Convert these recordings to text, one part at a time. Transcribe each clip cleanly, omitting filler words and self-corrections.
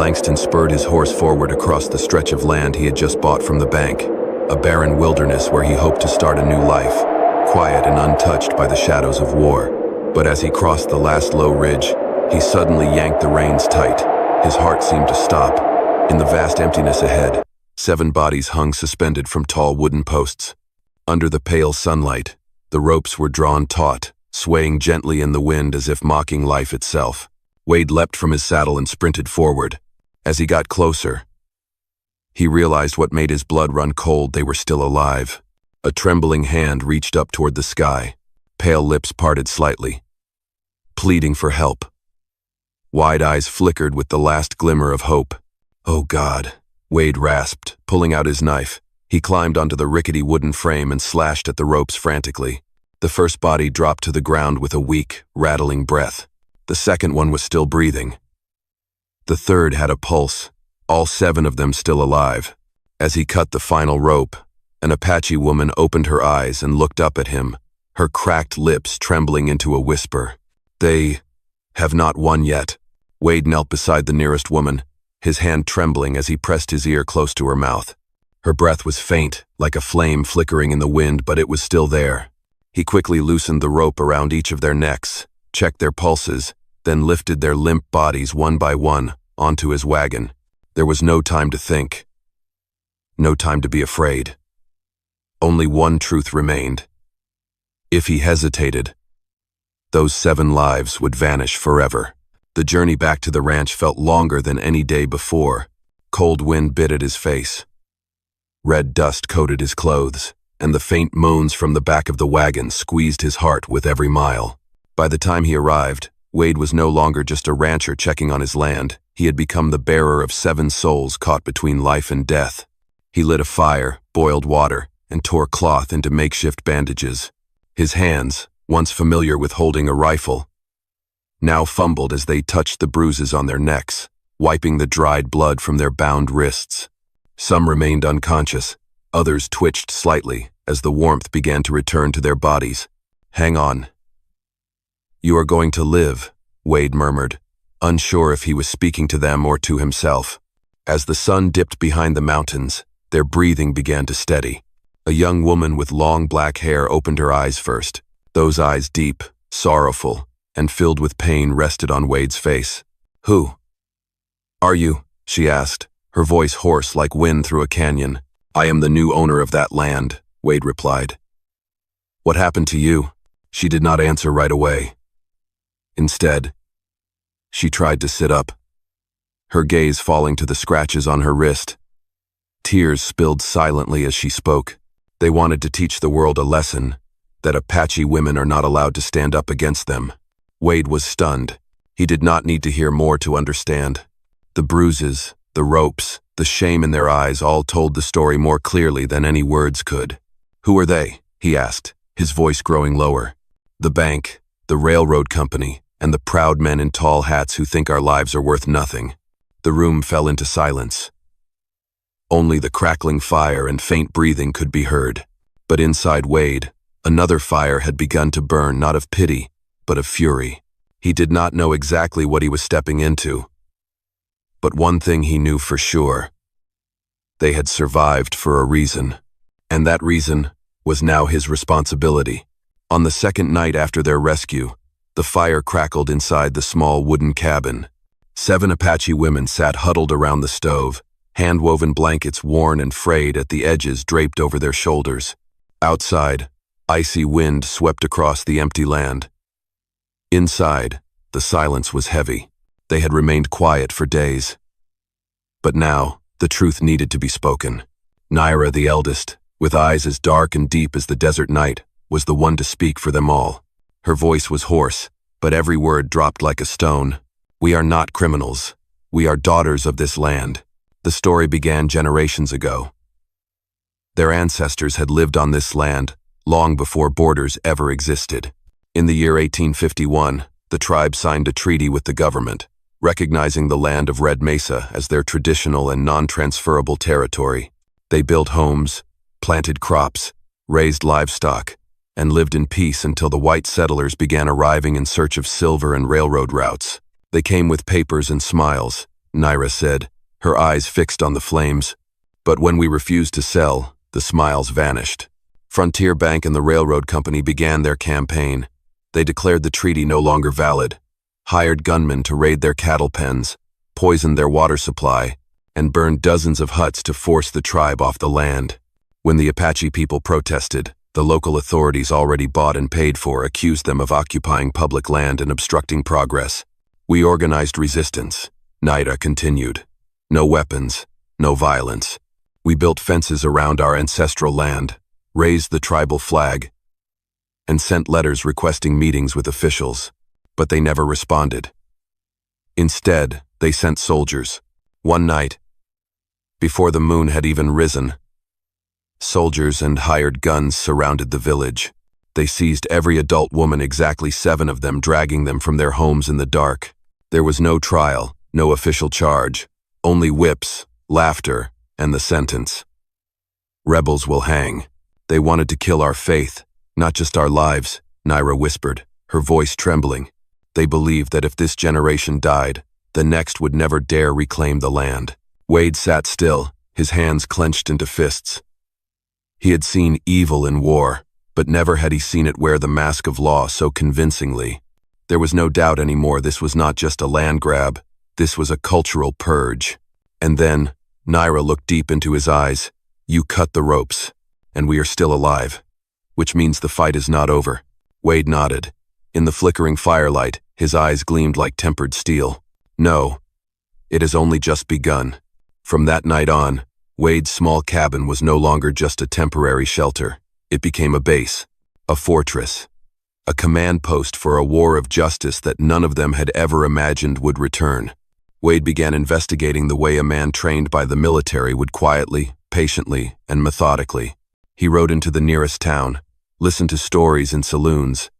Langston spurred his horse forward across the stretch of land he had just bought from the bank, a barren wilderness where he hoped to start a new life, quiet and untouched by the shadows of war. But as he crossed the last low ridge, he suddenly yanked the reins tight. His heart seemed to stop. In the vast emptiness ahead, 7 bodies hung suspended from tall wooden posts. Under the pale sunlight, the ropes were drawn taut, swaying gently in the wind as if mocking life itself. Wade leapt from his saddle and sprinted forward. As he got closer, he realized what made his blood run cold. They were still alive. A trembling hand reached up toward the sky. Pale lips parted slightly, pleading for help. Wide eyes flickered with the last glimmer of hope. "Oh God," Wade rasped, pulling out his knife. He climbed onto the rickety wooden frame and slashed at the ropes frantically. The first body dropped to the ground with a weak, rattling breath. The second one was still breathing. The third had a pulse, all 7 of them still alive. As he cut the final rope, an Apache woman opened her eyes and looked up at him, her cracked lips trembling into a whisper. "They have not won yet." Wade knelt beside the nearest woman, his hand trembling as he pressed his ear close to her mouth. Her breath was faint, like a flame flickering in the wind, but it was still there. He quickly loosened the rope around each of their necks, checked their pulses, then lifted their limp bodies one by one onto his wagon. There was no time to think. No time to be afraid. Only one truth remained. If he hesitated, those 7 lives would vanish forever. The journey back to the ranch felt longer than any day before. Cold wind bit at his face. Red dust coated his clothes, and the faint moans from the back of the wagon squeezed his heart with every mile. By the time he arrived, Wade was no longer just a rancher checking on his land. He had become the bearer of 7 souls caught between life and death. He lit a fire, boiled water, and tore cloth into makeshift bandages. His hands, once familiar with holding a rifle, now fumbled as they touched the bruises on their necks, wiping the dried blood from their bound wrists. Some remained unconscious, others twitched slightly as the warmth began to return to their bodies. "Hang on. You are going to live," Wade murmured, unsure if he was speaking to them or to himself. As the sun dipped behind the mountains, their breathing began to steady. A young woman with long black hair opened her eyes first. Those eyes, deep, sorrowful, and filled with pain, rested on Wade's face. "Who are you?" she asked, her voice hoarse like wind through a canyon. "I am the new owner of that land," Wade replied. "What happened to you?" She did not answer right away. Instead, she tried to sit up, her gaze falling to the scratches on her wrist. Tears spilled silently as she spoke. They wanted to teach the world a lesson, that Apache women are not allowed to stand up against them. Wade was stunned. He did not need to hear more to understand. The bruises, the ropes, the shame in their eyes all told the story more clearly than any words could. "Who are they?" he asked, his voice growing lower. "The bank, the railroad company, and the proud men in tall hats who think our lives are worth nothing." The room fell into silence. Only the crackling fire and faint breathing could be heard. But inside Wade, another fire had begun to burn, not of pity, but of fury. He did not know exactly what he was stepping into. But one thing he knew for sure. They had survived for a reason. And that reason was now his responsibility. On the second night after their rescue, the fire crackled inside the small wooden cabin. 7 Apache women sat huddled around the stove, hand-woven blankets worn and frayed at the edges draped over their shoulders. Outside, icy wind swept across the empty land. Inside, the silence was heavy. They had remained quiet for days. But now, the truth needed to be spoken. Naira, the eldest, with eyes as dark and deep as the desert night, was the one to speak for them all. Her voice was hoarse, but every word dropped like a stone. "We are not criminals. We are daughters of this land." The story began generations ago. Their ancestors had lived on this land long before borders ever existed. In the year 1851, the tribe signed a treaty with the government, recognizing the land of Red Mesa as their traditional and non-transferable territory. They built homes, planted crops, raised livestock, and lived in peace until the white settlers began arriving in search of silver and railroad routes. They came with papers and smiles, Naira said, her eyes fixed on the flames. But when we refused to sell, the smiles vanished. Frontier Bank and the railroad company began their campaign. They declared the treaty no longer valid, hired gunmen to raid their cattle pens, poisoned their water supply, and burned dozens of huts to force the tribe off the land. When the Apache people protested, the local authorities already bought and paid for accused them of occupying public land and obstructing progress. We organized resistance, Naira continued. No weapons, no violence. We built fences around our ancestral land, raised the tribal flag, and sent letters requesting meetings with officials, but they never responded. Instead, they sent soldiers. One night, before the moon had even risen, soldiers and hired guns surrounded the village. They seized every adult woman, exactly 7 of them, dragging them from their homes in the dark. There was no trial, no official charge, only whips, laughter, and the sentence. Rebels will hang. They wanted to kill our faith, not just our lives, Naira whispered, her voice trembling. They believed that if this generation died, the next would never dare reclaim the land. Wade sat still, his hands clenched into fists. He had seen evil in war, but never had he seen it wear the mask of law so convincingly. There was no doubt anymore this was not just a land grab, this was a cultural purge. And then, Naira looked deep into his eyes. You cut the ropes, and we are still alive, which means the fight is not over. Wade nodded. In the flickering firelight, his eyes gleamed like tempered steel. No, it has only just begun. From that night on, Wade's small cabin was no longer just a temporary shelter. It became a base, a fortress, a command post for a war of justice that none of them had ever imagined would return. Wade began investigating the way a man trained by the military would quietly, patiently, and methodically. He rode into the nearest town, listened to stories in saloons,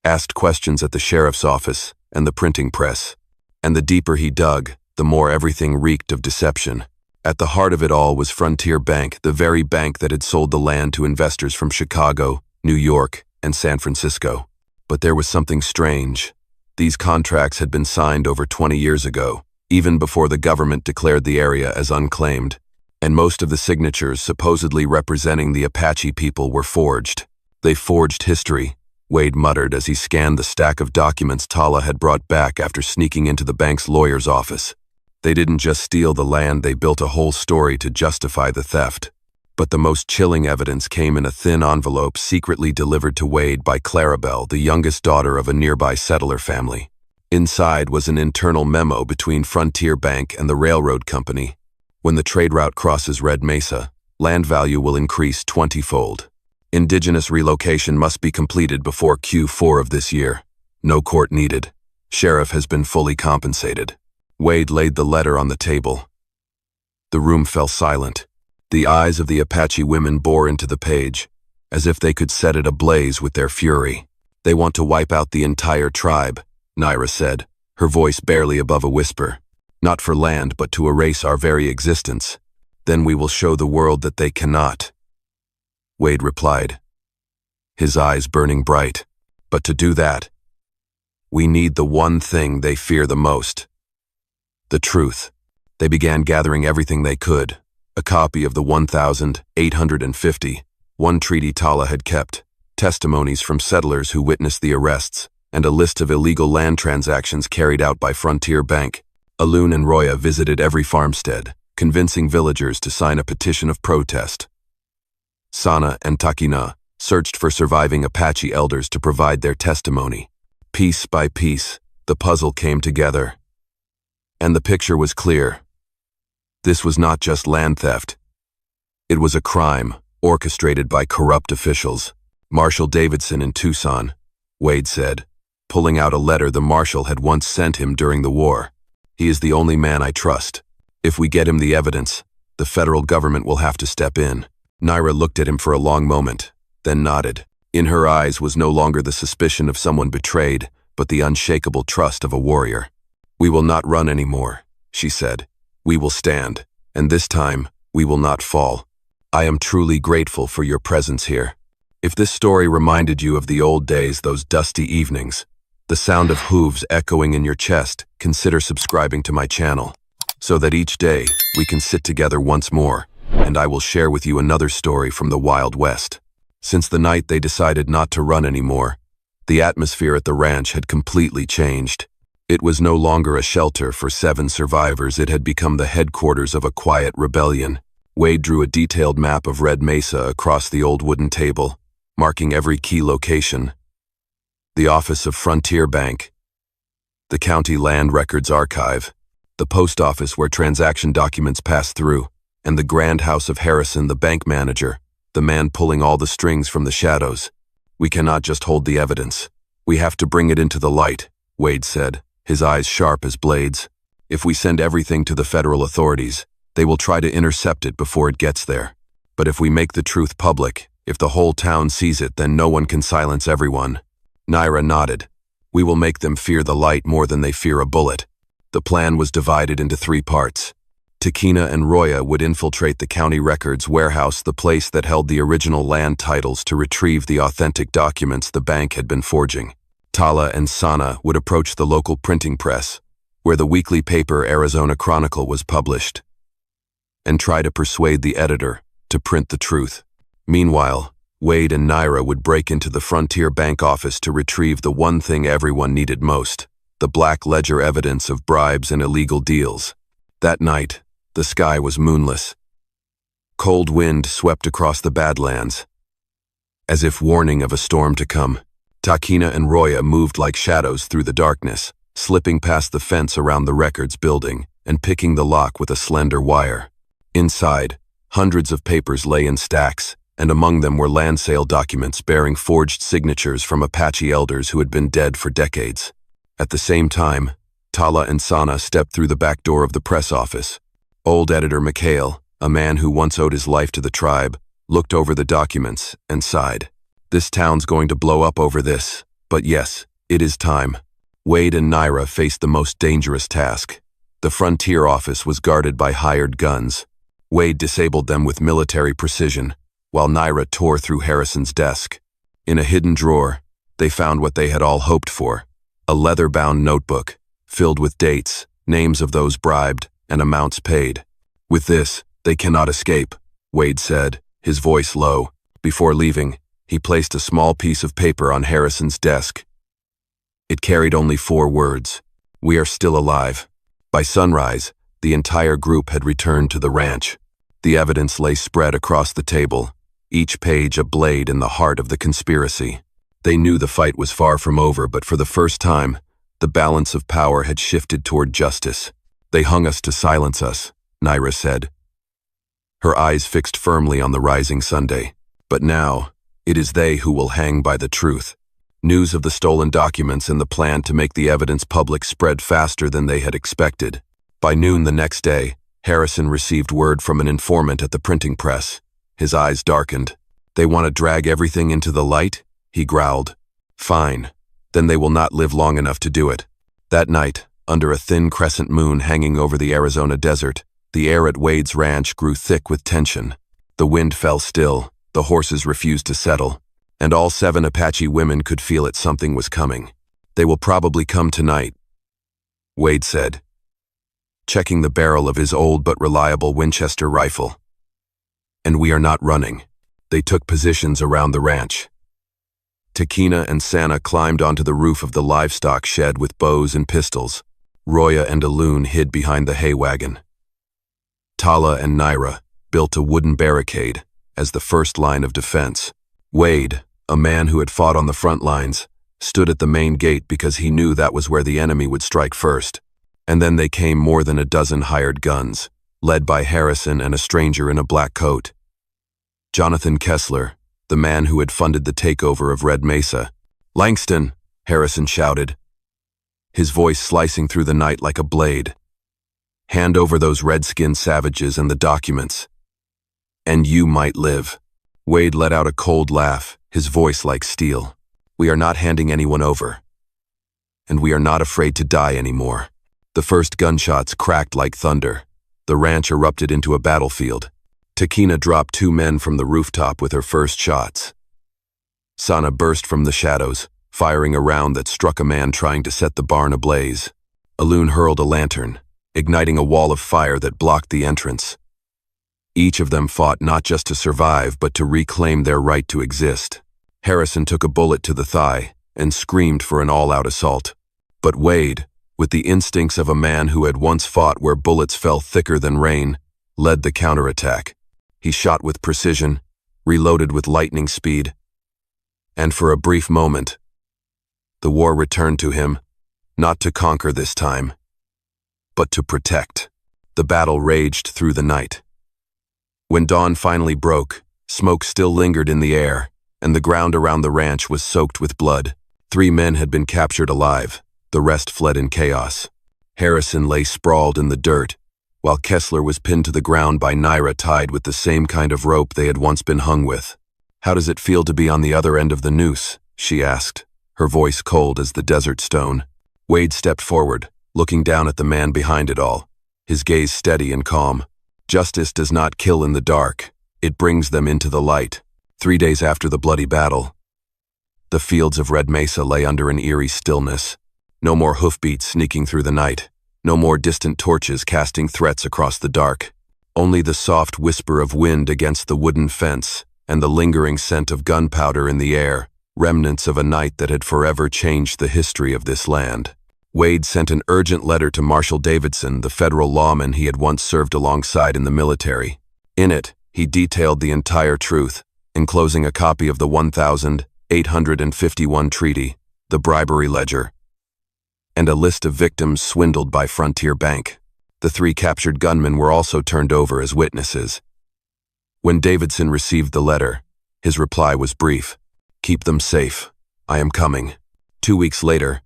asked questions at the sheriff's office and the printing press. And the deeper he dug, the more everything reeked of deception. At the heart of it all was Frontier Bank, the very bank that had sold the land to investors from Chicago, New York, and San Francisco. But there was something strange. These contracts had been signed over 20 years ago, even before the government declared the area as unclaimed, and most of the signatures supposedly representing the Apache people were forged. They forged history, Wade muttered as he scanned the stack of documents Tala had brought back after sneaking into the bank's lawyer's office. They didn't just steal the land, they built a whole story to justify the theft. But the most chilling evidence came in a thin envelope secretly delivered to Wade by Clarabelle, the youngest daughter of a nearby settler family. Inside was an internal memo between Frontier Bank and the railroad company. When the trade route crosses Red Mesa, land value will increase 20-fold. Indigenous relocation must be completed before Q4 of this year. No court needed. Sheriff has been fully compensated. Wade laid the letter on the table. The room fell silent. The eyes of the Apache women bore into the page, as if they could set it ablaze with their fury. They want to wipe out the entire tribe, Naira said, her voice barely above a whisper. Not for land, but to erase our very existence. Then we will show the world that they cannot. Wade replied, his eyes burning bright. But to do that, we need the one thing they fear the most. The truth. They began gathering everything they could. A copy of the 1,851 treaty Tala had kept, testimonies from settlers who witnessed the arrests, and a list of illegal land transactions carried out by Frontier Bank. Alun and Roya visited every farmstead, convincing villagers to sign a petition of protest. Sana and Takina searched for surviving Apache elders to provide their testimony. Piece by piece, the puzzle came together. And the picture was clear. This was not just land theft. It was a crime orchestrated by corrupt officials. Marshal Davidson in Tucson, Wade said, pulling out a letter the marshal had once sent him during the war. He is the only man I trust. If we get him the evidence, the federal government will have to step in. Naira looked at him for a long moment, then nodded. In her eyes was no longer the suspicion of someone betrayed, but the unshakable trust of a warrior. We will not run anymore, she said. We will stand, and this time, we will not fall. I am truly grateful for your presence here. If this story reminded you of the old days, those dusty evenings, the sound of hooves echoing in your chest, consider subscribing to my channel. so that each day we can sit together once more, and I will share with you another story from the Wild West. Since the night they decided not to run anymore, the atmosphere at the ranch had completely changed. It was no longer a shelter for 7 survivors, it had become the headquarters of a quiet rebellion. Wade drew a detailed map of Red Mesa across the old wooden table, marking every key location. The office of Frontier Bank, the County Land Records Archive, the post office where transaction documents pass through, and the grand house of Harrison, the bank manager, the man pulling all the strings from the shadows. We cannot just hold the evidence. We have to bring it into the light, Wade said, his eyes sharp as blades. If we send everything to the federal authorities, they will try to intercept it before it gets there. But if we make the truth public, if the whole town sees it, then no one can silence everyone. Naira nodded. We will make them fear the light more than they fear a bullet. The plan was divided into 3 parts. Takina and Roya would infiltrate the county records warehouse, the place that held the original land titles, to retrieve the authentic documents the bank had been forging. Tala and Sana would approach the local printing press, where the weekly paper Arizona Chronicle was published, and try to persuade the editor to print the truth. Meanwhile, Wade and Naira would break into the Frontier Bank office to retrieve the one thing everyone needed most, the black ledger evidence of bribes and illegal deals. That night, the sky was moonless. Cold wind swept across the Badlands, as if warning of a storm to come. Takina and Roya moved like shadows through the darkness, slipping past the fence around the records building and picking the lock with a slender wire. Inside, hundreds of papers lay in stacks, and among them were land sale documents bearing forged signatures from Apache elders who had been dead for decades. At the same time, Tala and Sana stepped through the back door of the press office. Old editor Mikhail, a man who once owed his life to the tribe, looked over the documents and sighed. This town's going to blow up over this, but yes, it is time. Wade and Naira faced the most dangerous task. The Frontier office was guarded by hired guns. Wade disabled them with military precision, while Naira tore through Harrison's desk. In a hidden drawer, they found what they had all hoped for, a leather-bound notebook, filled with dates, names of those bribed, and amounts paid. With this, they cannot escape, Wade said, his voice low. Before leaving, he placed a small piece of paper on Harrison's desk. It carried only 4 words: "We are still alive." By sunrise, the entire group had returned to the ranch. The evidence lay spread across the table, each page a blade in the heart of the conspiracy. They knew the fight was far from over, but for the first time, the balance of power had shifted toward justice. They hung us to silence us, Naira said, her eyes fixed firmly on the rising Sunday. But now, it is they who will hang by the truth. News of the stolen documents and the plan to make the evidence public spread faster than they had expected. By noon the next day, Harrison received word from an informant at the printing press. His eyes darkened. "They want to drag everything into the light?" he growled. "Fine. Then they will not live long enough to do it." That night, under a thin crescent moon hanging over the Arizona desert, the air at Wade's ranch grew thick with tension. The wind fell still, the horses refused to settle, and all 7 Apache women could feel it. Something was coming. "They will probably come tonight," Wade said, checking the barrel of his old but reliable Winchester rifle. "And we are not running." They took positions around the ranch. Takina and Sana climbed onto the roof of the livestock shed with bows and pistols. Roya and Alun hid behind the hay wagon. Tala and Naira built a wooden barricade as the first line of defense. Wade, a man who had fought on the front lines, stood at the main gate because he knew that was where the enemy would strike first. And then they came more than a dozen hired guns, led by Harrison and a stranger in a black coat. Jonathan Kessler, the man who had funded the takeover of Red Mesa. "Langston," Harrison shouted, his voice slicing through the night like a blade. "Hand over those red-skinned savages and the documents, and you might live." Wade let out a cold laugh, his voice like steel. "We are not handing anyone over. And we are not afraid to die anymore." The first gunshots cracked like thunder. The ranch erupted into a battlefield. Takina dropped 2 men from the rooftop with her first shots. Sana burst from the shadows, firing a round that struck a man trying to set the barn ablaze. Alun hurled a lantern, igniting a wall of fire that blocked the entrance. Each of them fought not just to survive, but to reclaim their right to exist. Harrison took a bullet to the thigh and screamed for an all-out assault. But Wade, with the instincts of a man who had once fought where bullets fell thicker than rain, led the counterattack. He shot with precision, reloaded with lightning speed, and for a brief moment, the war returned to him, not to conquer this time, but to protect. The battle raged through the night. When dawn finally broke, smoke still lingered in the air, and the ground around the ranch was soaked with blood. 3 men had been captured alive, the rest fled in chaos. Harrison lay sprawled in the dirt, while Kessler was pinned to the ground by Naira tied with the same kind of rope they had once been hung with. "How does it feel to be on the other end of the noose?" she asked, her voice cold as the desert stone. Wade stepped forward, looking down at the man behind it all, his gaze steady and calm. "Justice does not kill in the dark, it brings them into the light." 3 days after the bloody battle, the fields of Red Mesa lay under an eerie stillness. No more hoofbeats sneaking through the night, no more distant torches casting threats across the dark. Only the soft whisper of wind against the wooden fence and the lingering scent of gunpowder in the air, remnants of a night that had forever changed the history of this land. Wade sent an urgent letter to Marshal Davidson, the federal lawman he had once served alongside in the military. In it, he detailed the entire truth, enclosing a copy of the 1851 treaty, the bribery ledger, and a list of victims swindled by Frontier Bank. The 3 captured gunmen were also turned over as witnesses. When Davidson received the letter, his reply was brief: "Keep them safe. I am coming." 2 weeks later,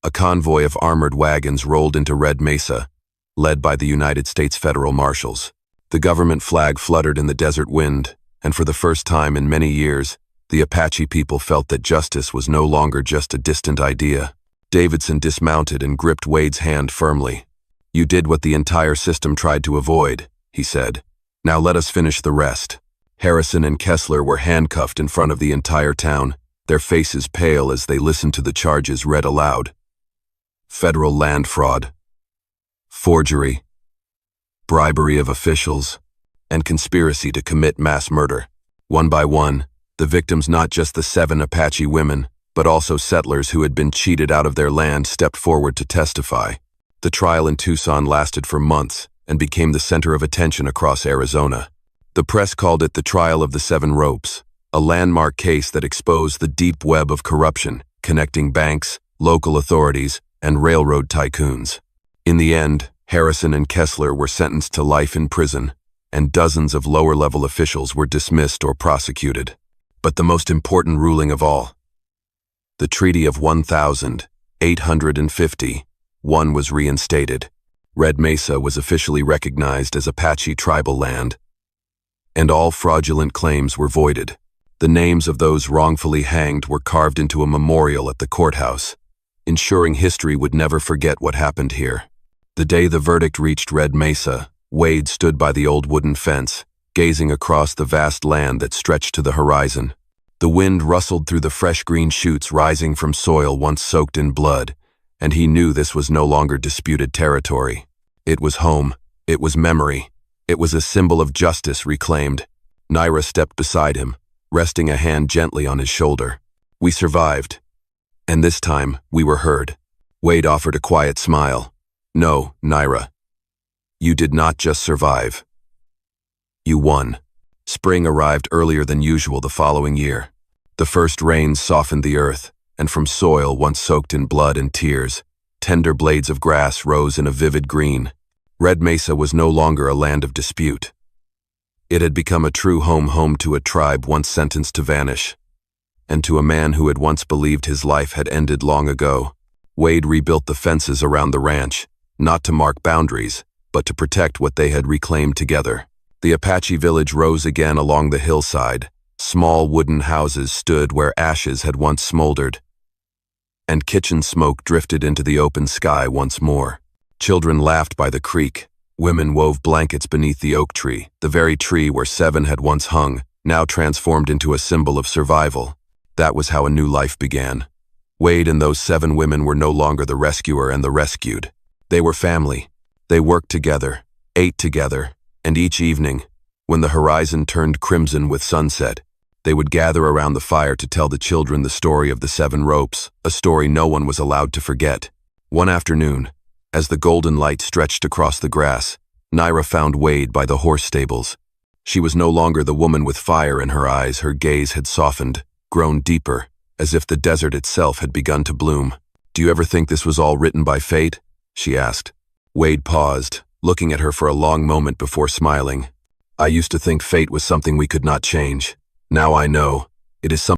a convoy of armored wagons rolled into Red Mesa, led by the United States Federal Marshals. The government flag fluttered in the desert wind, and for the first time in many years, the Apache people felt that justice was no longer just a distant idea. Davidson dismounted and gripped Wade's hand firmly. "You did what the entire system tried to avoid," he said. "Now let us finish the rest." Harrison and Kessler were handcuffed in front of the entire town, their faces pale as they listened to the charges read aloud. Federal land fraud, forgery, bribery of officials, and conspiracy to commit mass murder. One by one, the victims, not just the 7 Apache women, but also settlers who had been cheated out of their land, stepped forward to testify. The trial in Tucson lasted for months and became the center of attention across Arizona. The press called it the Trial of the 7 Ropes, a landmark case that exposed the deep web of corruption connecting banks, local authorities, and railroad tycoons. In the end, Harrison and Kessler were sentenced to life in prison, and dozens of lower-level officials were dismissed or prosecuted. But the most important ruling of all, the Treaty of 1851 was reinstated. Red Mesa was officially recognized as Apache tribal land, and all fraudulent claims were voided. The names of those wrongfully hanged were carved into a memorial at the courthouse, ensuring history would never forget what happened here. The day the verdict reached Red Mesa, Wade stood by the old wooden fence, gazing across the vast land that stretched to the horizon. The wind rustled through the fresh green shoots rising from soil once soaked in blood, and he knew this was no longer disputed territory. It was home. It was memory. It was a symbol of justice reclaimed. Naira stepped beside him, resting a hand gently on his shoulder. "We survived. And this time, we were heard." Wade offered a quiet smile. "No, Naira. You did not just survive. You won." Spring arrived earlier than usual the following year. The first rains softened the earth, and from soil once soaked in blood and tears, tender blades of grass rose in a vivid green. Red Mesa was no longer a land of dispute. It had become a true home to a tribe once sentenced to vanish, and to a man who had once believed his life had ended long ago. Wade rebuilt the fences around the ranch, not to mark boundaries, but to protect what they had reclaimed together. The Apache village rose again along the hillside. Small wooden houses stood where ashes had once smoldered, and kitchen smoke drifted into the open sky once more. Children laughed by the creek. Women wove blankets beneath the oak tree, the very tree where 7 had once hung, now transformed into a symbol of survival. That was how a new life began. Wade and those 7 women were no longer the rescuer and the rescued. They were family, They worked together, ate together, and each evening, when the horizon turned crimson with sunset, they would gather around the fire to tell the children the story of the 7 ropes, a story no one was allowed to forget. One afternoon, as the golden light stretched across the grass, Naira found Wade by the horse stables. She was no longer the woman with fire in her eyes. Her gaze had softened, grown deeper, as if the desert itself had begun to bloom. "Do you ever think this was all written by fate?" she asked. Wade paused, looking at her for a long moment before smiling. "I used to think fate was something we could not change. Now I know. It is something